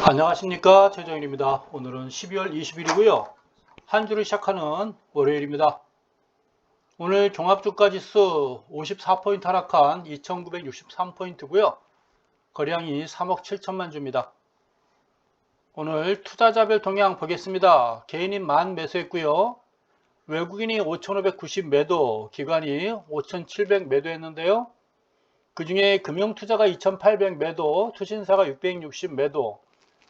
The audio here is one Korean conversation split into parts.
안녕하십니까, 최정일입니다. 오늘은 12월 20일이고요. 한 주를 시작하는 월요일입니다. 오늘 종합주가지수 54포인트 하락한 2963포인트고요. 거래량이 3억 7천만 주입니다. 오늘 투자자별 동향 보겠습니다. 개인이 만 매수했고요. 외국인이 5590 매도, 기관이 5700 매도했는데요. 그 중에 금융투자가 2800 매도, 투신사가 660 매도,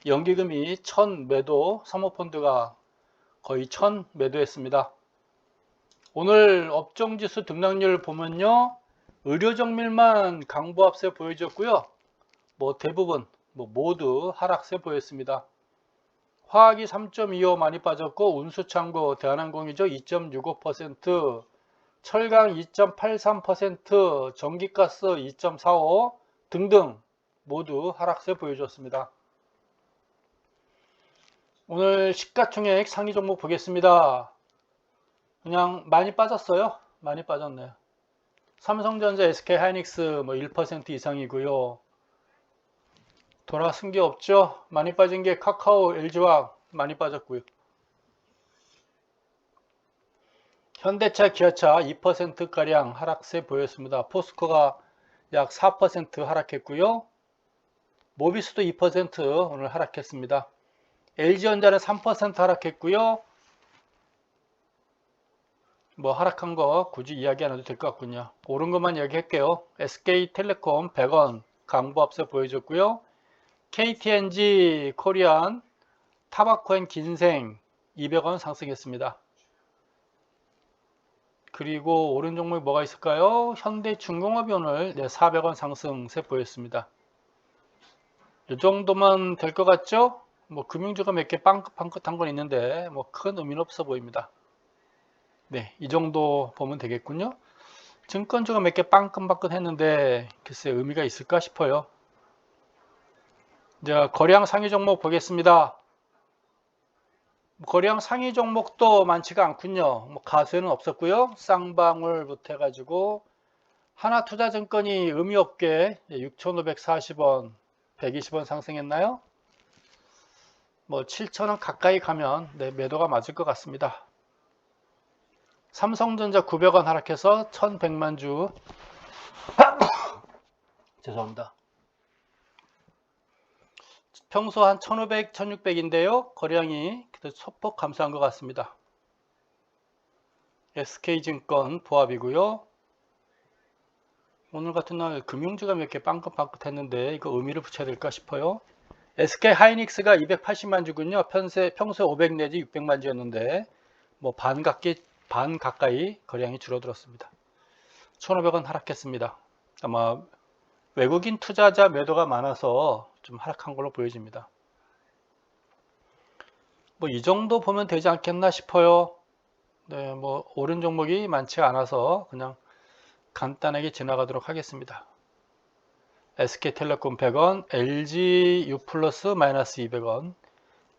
연기금이 1000 매도, 사모펀드가 거의 1000 매도했습니다. 오늘 업종지수 등락률 보면요. 의료정밀만 강보합세 보여줬고요. 대부분 모두 하락세 보였습니다. 화학이 3.25 많이 빠졌고 운수창고 대한항공이죠. 2.65%, 철강 2.83%, 전기가스 2.45 등등 모두 하락세 보여줬습니다. 오늘 시가총액 상위 종목 보겠습니다. 그냥 많이 빠졌어요. 많이 빠졌네요. 삼성전자, SK하이닉스 1% 이상이고요. 돌아선 게 없죠. 많이 빠진 게 카카오, LG화학 많이 빠졌고요. 현대차, 기아차 2%가량 하락세 보였습니다. 포스코가 약 4% 하락했고요. 모비스도 2% 오늘 하락했습니다. LG전자는 3% 하락했고요. 하락한 거 굳이 이야기 안 해도 될 것 같군요. 오른 것만 이야기할게요. SK텔레콤 100원 강보합세 보여줬고요. KTNG 코리안 타바코앤 긴생 200원 상승했습니다. 그리고 오른 종목이 뭐가 있을까요? 현대중공업이 오늘 400원 상승세 보였습니다. 이 정도만 될 것 같죠? 금융주가 몇 개 빵긋빵긋한 건 있는데 큰 의미는 없어 보입니다. 네, 이 정도 보면 되겠군요. 증권주가 몇 개 빵긋빵긋 했는데 글쎄 의미가 있을까 싶어요. 이제 거래량 상위 종목 보겠습니다. 거래량 상위 종목도 많지가 않군요. 가수에는 없었고요. 쌍방울부터 해가지고 하나투자증권이 의미 없게 6,540원, 120원 상승했나요? 7,000원 가까이 가면 매도가 맞을 것 같습니다. 삼성전자 900원 하락해서 1,100만 주 죄송합니다. 평소 한 1,500, 1,600인데요. 거래량이 소폭 감소한 것 같습니다. SK증권 보합이고요. 오늘 같은 날 금융주가 몇 개 빵긋빵긋 했는데 이거 의미를 붙여야 될까 싶어요. SK하이닉스가 280만 주군요. 평소에 500 내지 600만 주였는데 반 가까이 거래량이 줄어들었습니다. 1,500원 하락했습니다. 아마 외국인 투자자 매도가 많아서 좀 하락한 걸로 보여집니다. 이 정도 보면 되지 않겠나 싶어요. 네, 오른 종목이 많지 않아서 그냥 간단하게 지나가도록 하겠습니다. SK텔레콤 100원, LG U 플러스 마이너스 200원,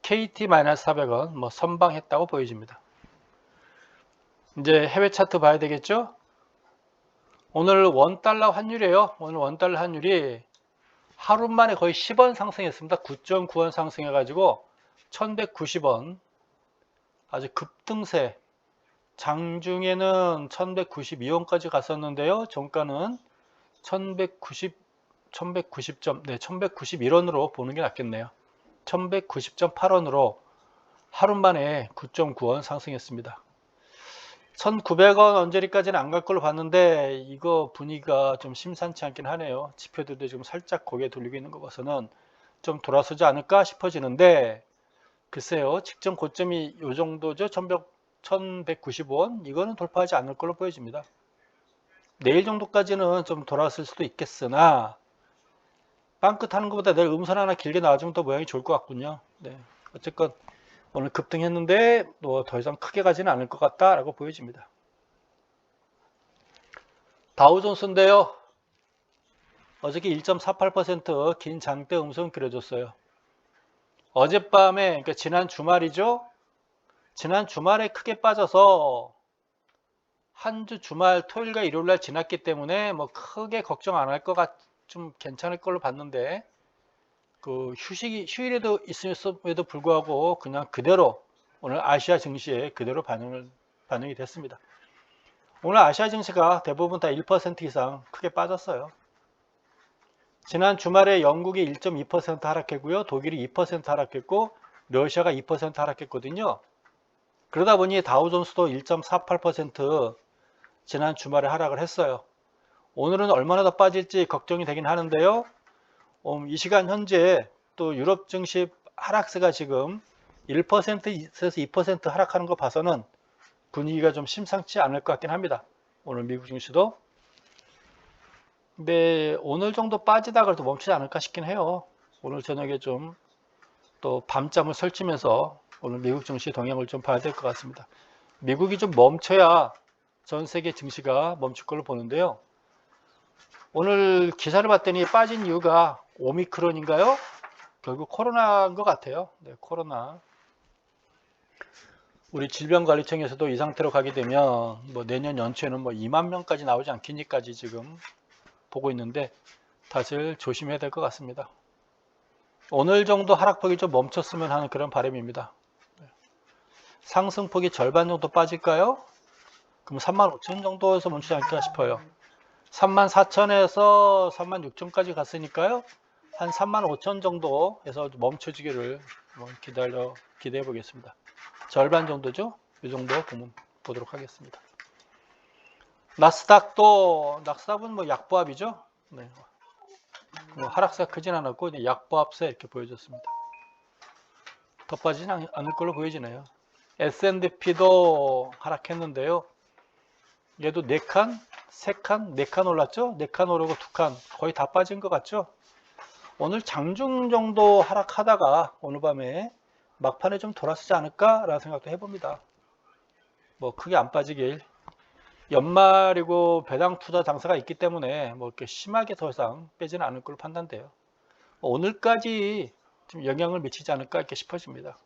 KT 마이너스 400원 선방했다고 보여집니다. 이제 해외 차트 봐야 되겠죠? 오늘 원달러 환율이에요. 오늘 원달러 환율이 하루 만에 거의 10원 상승했습니다. 9.9원 상승해가지고 1190원. 아주 급등세. 장중에는 1192원까지 갔었는데요. 종가는 1191원으로 보는 게 낫겠네요. 1190.8원으로 하루 만에 9.9원 상승했습니다. 1900원 언저리까지는 안 갈 걸로 봤는데 이거 분위기가 좀 심상치 않긴 하네요. 지표들도 지금 살짝 고개 돌리고 있는 거 봐서는 좀 돌아서지 않을까 싶어지는데 글쎄요. 직전 고점이 이 정도죠. 1195원 이거는 돌파하지 않을 걸로 보여집니다. 내일 정도까지는 좀 돌아왔을 수도 있겠으나 빵끝하는 것보다 내일 음선 하나 길게 나와주면 더 모양이 좋을 것 같군요. 네. 어쨌건 오늘 급등했는데 더 이상 크게 가지는 않을 것 같다라고 보여집니다. 다우존스인데요. 어저께 1.48% 긴 장대 음선 그려줬어요. 어젯밤에 그러니까 지난 주말이죠. 지난 주말에 크게 빠져서 한 주 주말 토요일과 일요일날 지났기 때문에 크게 걱정 안 할 것 같, 좀 괜찮을 걸로 봤는데 그 휴일에도 있음에도 불구하고 그냥 그대로 오늘 아시아 증시에 그대로 반영이 됐습니다. 오늘 아시아 증시가 대부분 다 1% 이상 크게 빠졌어요. 지난 주말에 영국이 1.2% 하락했고요. 독일이 2% 하락했고 러시아가 2% 하락했거든요. 그러다 보니 다우존스도 1.48% 지난 주말에 하락을 했어요. 오늘은 얼마나 더 빠질지 걱정이 되긴 하는데요. 이 시간 현재 또 유럽 증시 하락세가 지금 1%에서 2% 하락하는 거 봐서는 분위기가 좀 심상치 않을 것 같긴 합니다. 오늘 미국 증시도. 근데 오늘 정도 빠지다 그래도 멈추지 않을까 싶긴 해요. 오늘 저녁에 좀 또 밤잠을 설치면서 오늘 미국 증시 동향을 좀 봐야 될 것 같습니다. 미국이 좀 멈춰야 전 세계 증시가 멈출 걸로 보는데요. 오늘 기사를 봤더니 빠진 이유가 오미크론인가요? 결국 코로나인 것 같아요. 네, 코로나. 우리 질병관리청에서도 이 상태로 가게 되면 뭐 내년 연초에는 뭐 2만 명까지 나오지 않겠니까지 지금 보고 있는데 다들 조심해야 될 것 같습니다. 오늘 정도 하락폭이 좀 멈췄으면 하는 그런 바람입니다. 상승폭이 절반 정도 빠질까요? 그럼 35,000 정도에서 멈추지 않을까 싶어요. 34,000에서 36,000까지 갔으니까요. 한 35,000 정도에서 멈춰지기를 기대해 보겠습니다. 절반 정도죠? 이 정도 보도록 하겠습니다. 나스닥은 뭐 약보합이죠? 네. 뭐 하락세가 크진 않았고 약보합세 이렇게 보여졌습니다. 더 빠지진 않을 걸로 보여지네요. S&P도 하락했는데요. 얘도 4칸, 3칸, 4칸 올랐죠? 4칸 오르고 2칸 거의 다 빠진 것 같죠? 오늘 장중 정도 하락하다가 오늘 밤에 막판에 좀 돌아서지 않을까라는 생각도 해봅니다. 뭐 크게 안 빠지길. 연말이고 배당 투자 장사가 있기 때문에 뭐 이렇게 심하게 더 이상 빼지는 않을 걸로 판단돼요. 오늘까지 좀 영향을 미치지 않을까 이렇게 싶어집니다.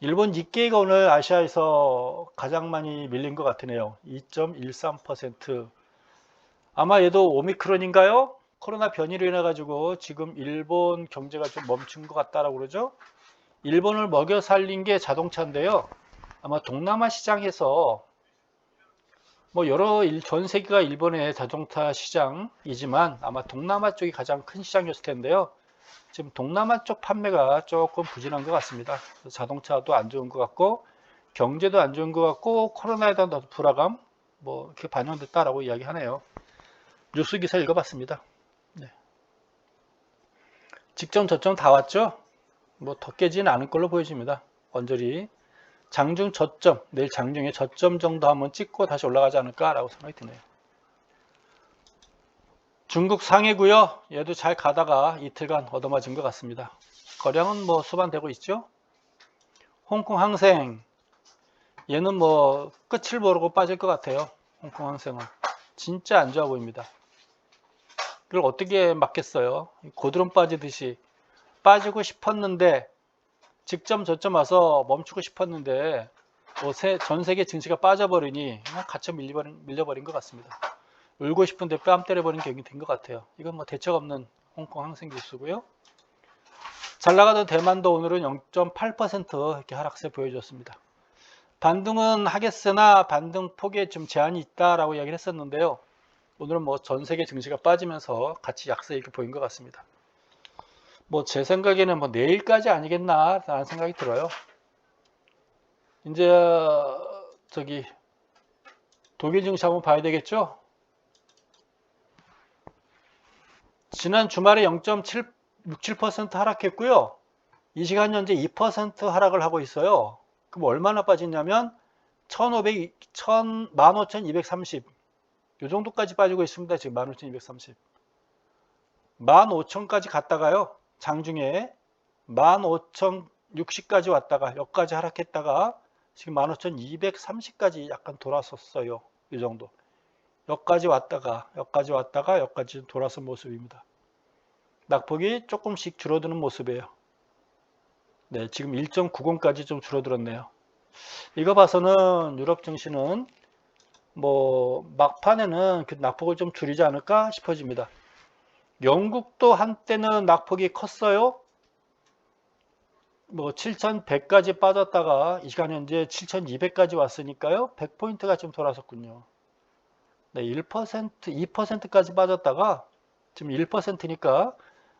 일본 니케이가 오늘 아시아에서 가장 많이 밀린 것 같으네요. 2.13%. 아마 얘도 오미크론인가요? 코로나 변이로 인해 가지고 지금 일본 경제가 좀 멈춘 것 같다라고 그러죠. 일본을 먹여 살린 게 자동차인데요. 아마 동남아 시장에서 뭐 전 세계가 일본의 자동차 시장이지만 아마 동남아 쪽이 가장 큰 시장이었을 텐데요. 지금 동남아 쪽 판매가 조금 부진한 것 같습니다. 자동차도 안 좋은 것 같고 경제도 안 좋은 것 같고 코로나에 대한 불화감 뭐 이렇게 반영됐다라고 이야기하네요. 뉴스 기사 읽어봤습니다. 네. 직전 저점 다 왔죠? 뭐 더 깨지는 않을 걸로 보여집니다. 언저리 장중 저점, 내일 장중에 저점 정도 한번 찍고 다시 올라가지 않을까라고 생각이 드네요. 중국 상해고요. 얘도 잘 가다가 이틀간 얻어맞은 것 같습니다. 거량은 뭐 수반되고 있죠. 홍콩 항생 얘는 뭐 끝을 모르고 빠질 것 같아요. 홍콩 항생은 진짜 안 좋아 보입니다. 그걸 어떻게 막겠어요? 고드름 빠지듯이 빠지고 싶었는데 직점 저점 와서 멈추고 싶었는데 뭐 전 세계 증시가 빠져버리니 그냥 갇혀 밀려버린 것 같습니다. 울고 싶은데 뺨 때려버린 격이 된 것 같아요. 이건 뭐 대책 없는 홍콩 항생 지수고요. 잘 나가던 대만도 오늘은 0.8% 이렇게 하락세 보여줬습니다. 반등은 하겠으나 반등 폭에 좀 제한이 있다라고 이야기를 했었는데요. 오늘은 뭐 전 세계 증시가 빠지면서 같이 약세 이렇게 보인 것 같습니다. 뭐 제 생각에는 뭐 내일까지 아니겠나라는 생각이 들어요. 이제 저기 독일 증시 한번 봐야 되겠죠? 지난 주말에 0.67% 하락했고요. 이 시간 현재 2% 하락을 하고 있어요. 그럼 얼마나 빠졌냐면 15,230. 이 정도까지 빠지고 있습니다. 지금 15,230. 15,000까지 갔다가요. 장중에 15,060까지 왔다가 여기까지 하락했다가 지금 15,230까지 약간 돌아섰어요. 이 정도. 여기까지 왔다가 여기까지 돌아선 모습입니다. 낙폭이 조금씩 줄어드는 모습이에요. 네, 지금 1.90까지 좀 줄어들었네요. 이거 봐서는 유럽 증시는 뭐 막판에는 그 낙폭을 좀 줄이지 않을까 싶어집니다. 영국도 한때는 낙폭이 컸어요. 뭐 7,100까지 빠졌다가 이 시간 현재 7,200까지 왔으니까요. 100포인트가 좀 돌아섰군요. 네, 1%, 2%까지 빠졌다가 지금 1%니까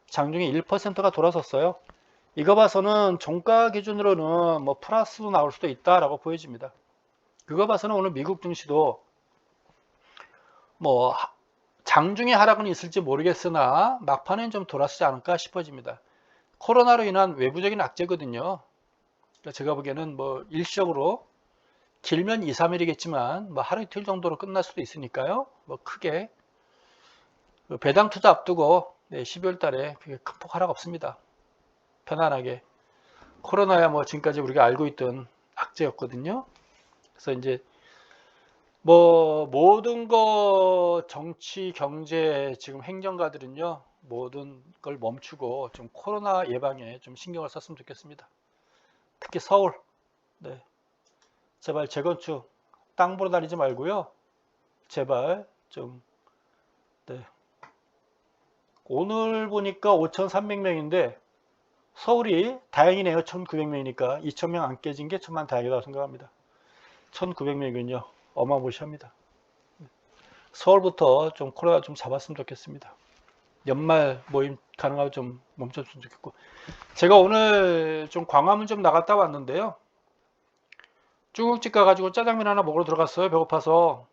장중에 1%가 돌아섰어요. 이거 봐서는 종가 기준으로는 뭐 플러스로 나올 수도 있다라고 보여집니다. 그거 봐서는 오늘 미국 증시도 뭐 장중에 하락은 있을지 모르겠으나 막판엔 좀 돌아서지 않을까 싶어집니다. 코로나로 인한 외부적인 악재거든요. 그러니까 제가 보기에는 뭐 일시적으로 길면 2, 3일이겠지만 뭐 하루 이틀 정도로 끝날 수도 있으니까요. 뭐 크게 배당 투자 앞두고 12월 달에 큰 폭 하락 없습니다. 편안하게. 코로나야 뭐 지금까지 우리가 알고 있던 악재였거든요. 그래서 이제 뭐 모든 거 정치, 경제, 지금 행정가들은요. 모든 걸 멈추고 좀 코로나 예방에 좀 신경을 썼으면 좋겠습니다. 특히 서울. 네. 제발 재건축 땅 보러 다니지 말고요. 제발 좀 네. 오늘 보니까 5,300명인데 서울이 다행이네요. 1,900명이니까 2,000명 안 깨진 게 천만 다행이라고 생각합니다. 1,900명이군요. 어마무시합니다. 서울부터 좀 코로나 좀 잡았으면 좋겠습니다. 연말 모임 가능하고 좀 멈췄으면 좋겠고. 제가 오늘 좀 광화문 좀 나갔다 왔는데요. 중국집 가가지고 짜장면 하나 먹으러 들어갔어요. 배고파서.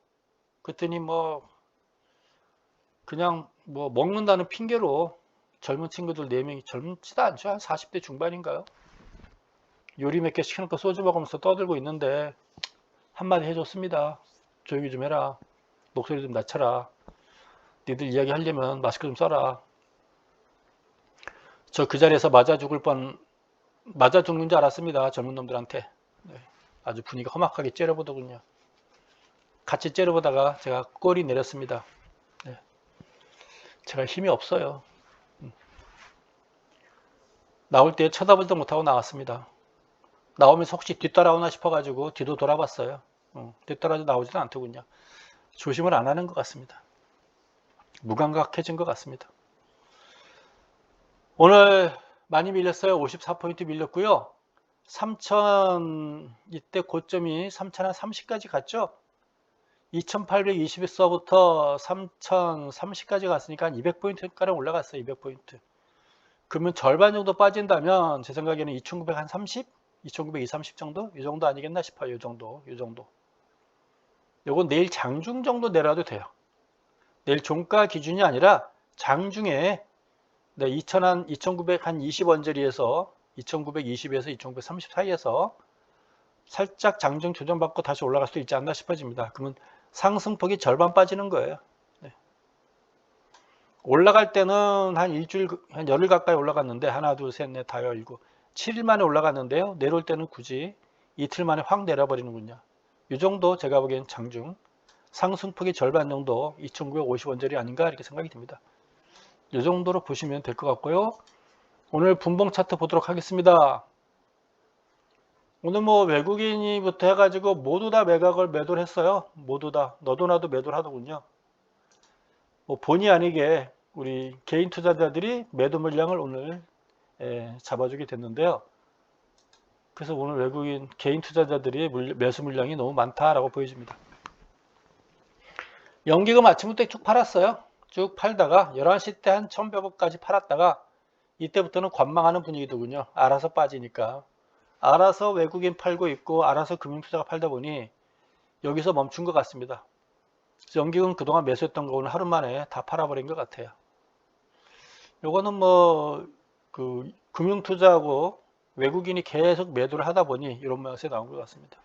그랬더니 뭐 그냥 뭐 먹는다는 핑계로 젊은 친구들 4명이 젊지도 않죠. 한 40대 중반인가요? 요리 몇 개 시켜놓고 소주 먹으면서 떠들고 있는데 한마디 해줬습니다. 조용히 좀 해라. 목소리 좀 낮춰라. 니들 이야기 하려면 마스크 좀 써라. 저 그 자리에서 맞아 죽는 줄 알았습니다. 젊은 놈들한테. 네, 아주 분위기가 험악하게 째려보더군요. 같이 째려보다가 제가 꼬리 내렸습니다. 네, 제가 힘이 없어요. 나올 때 쳐다보지도 못하고 나왔습니다. 나오면서 혹시 뒤따라오나 싶어가지고 뒤도 돌아봤어요. 뒤따라도 나오지도 않더군요. 조심을 안 하는 것 같습니다. 무감각해진 것 같습니다. 오늘 많이 밀렸어요. 54포인트 밀렸고요. 3,000 이때 고점이 3,030까지 갔죠. 2,820에서부터 3,030까지 갔으니까 한 200포인트가량 올라갔어요. 200포인트. 그러면 절반 정도 빠진다면 제 생각에는 2,930, 2,920, 30 정도? 이 정도 아니겠나 싶어요. 이 정도. 요건 내일 장중 정도 내려도 돼요. 내일 종가 기준이 아니라 장중에 2,920원짜리에서 2,920에서 2,930 사이에서 살짝 장중 조정받고 다시 올라갈 수도 있지 않나 싶어집니다. 그러면 상승폭이 절반 빠지는 거예요. 네. 올라갈 때는 한 일주일, 한 열흘 가까이 올라갔는데 하나, 둘, 셋, 넷, 다, 열고 7일 만에 올라갔는데요. 내려올 때는 굳이 이틀 만에 확 내려버리는군요. 이 정도 제가 보기엔 장중 상승폭이 절반 정도 2,950원짜리 아닌가 이렇게 생각이 듭니다. 이 정도로 보시면 될 것 같고요. 오늘 분봉 차트 보도록 하겠습니다. 오늘 뭐 외국인이부터 해가지고 모두 다 매각을 매도를 했어요. 모두 다 너도 나도 매도를 하더군요. 뭐 본의 아니게 우리 개인 투자자들이 매도 물량을 오늘 잡아주게 됐는데요. 그래서 오늘 외국인 개인 투자자들이 매수 물량이 너무 많다라고 보여집니다. 연기금 아침부터 쭉 팔았어요. 쭉 팔다가 11시 때 한 1,100억까지 팔았다가 이때부터는 관망하는 분위기더군요. 알아서 빠지니까. 알아서 외국인 팔고 있고 알아서 금융투자가 팔다 보니 여기서 멈춘 것 같습니다. 연기금 그동안 매수했던 거 오늘 하루 만에 다 팔아버린 것 같아요. 요거는 뭐 그 금융투자하고 외국인이 계속 매도를 하다 보니 이런 모양새 나온 것 같습니다.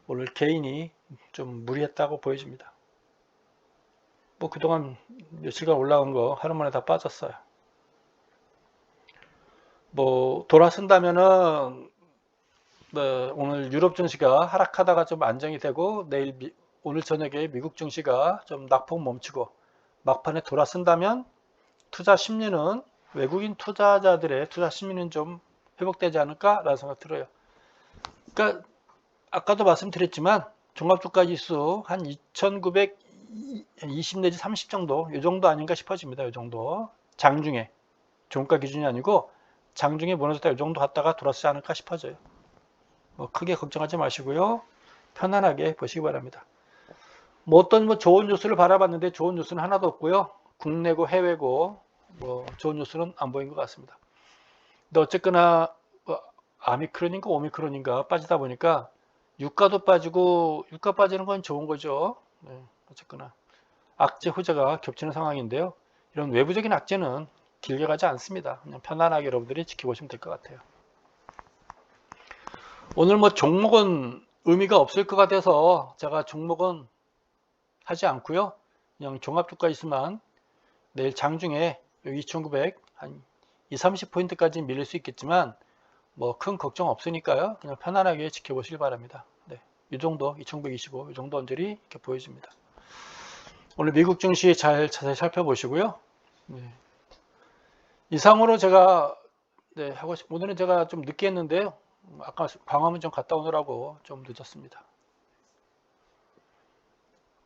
오늘 개인이 좀 무리했다고 보여집니다. 뭐 그동안 며칠간 올라온 거 하루 만에 다 빠졌어요. 뭐 돌아선다면은 뭐 오늘 유럽 증시가 하락하다가 좀 안정이 되고 내일 오늘 저녁에 미국 증시가 좀 낙폭 멈추고 막판에 돌아선다면 투자 심리는 외국인 투자자들의 투자 심리는 좀 회복되지 않을까라는 생각 들어요. 그러니까 아까도 말씀드렸지만 종합주가지수 한 2,900 20 내지 30 정도, 이 정도 아닌가 싶어집니다. 이 정도. 장중에. 종가 기준이 아니고 장중에 무너졌다 이 정도 갔다가 돌아서지 않을까 싶어져요. 뭐 크게 걱정하지 마시고요. 편안하게 보시기 바랍니다. 뭐 어떤 뭐 좋은 뉴스를 바라봤는데 좋은 뉴스는 하나도 없고요. 국내고 해외고 뭐 좋은 뉴스는 안 보인 것 같습니다. 근데 어쨌거나 뭐 아미크론인가 오미크론인가 빠지다 보니까 유가도 빠지고 유가 빠지는 건 좋은 거죠. 네, 어쨌거나 악재 후재가 겹치는 상황인데요. 이런 외부적인 악재는 길게 가지 않습니다. 그냥 편안하게 여러분들이 지켜보시면 될 것 같아요. 오늘 뭐 종목은 의미가 없을 것 같아서 제가 종목은 하지 않고요. 그냥 종합주가 있으면 내일 장중에 2,900 한 2, 30포인트까지 밀릴 수 있겠지만 뭐 큰 걱정 없으니까요. 그냥 편안하게 지켜보시길 바랍니다. 네, 이 정도 2,925 이 정도 언저리 이렇게 보여집니다. 오늘 미국 증시 잘 자세히 살펴보시고요. 네. 이상으로 제가 오늘은 제가 좀 늦게 했는데요. 아까 광화문 좀 갔다 오느라고 좀 늦었습니다.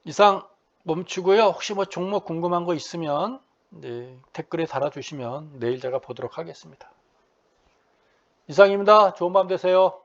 이상 멈추고요. 혹시 뭐 종목 궁금한 거 있으면 댓글에 달아주시면 내일 제가 보도록 하겠습니다. 이상입니다. 좋은 밤 되세요.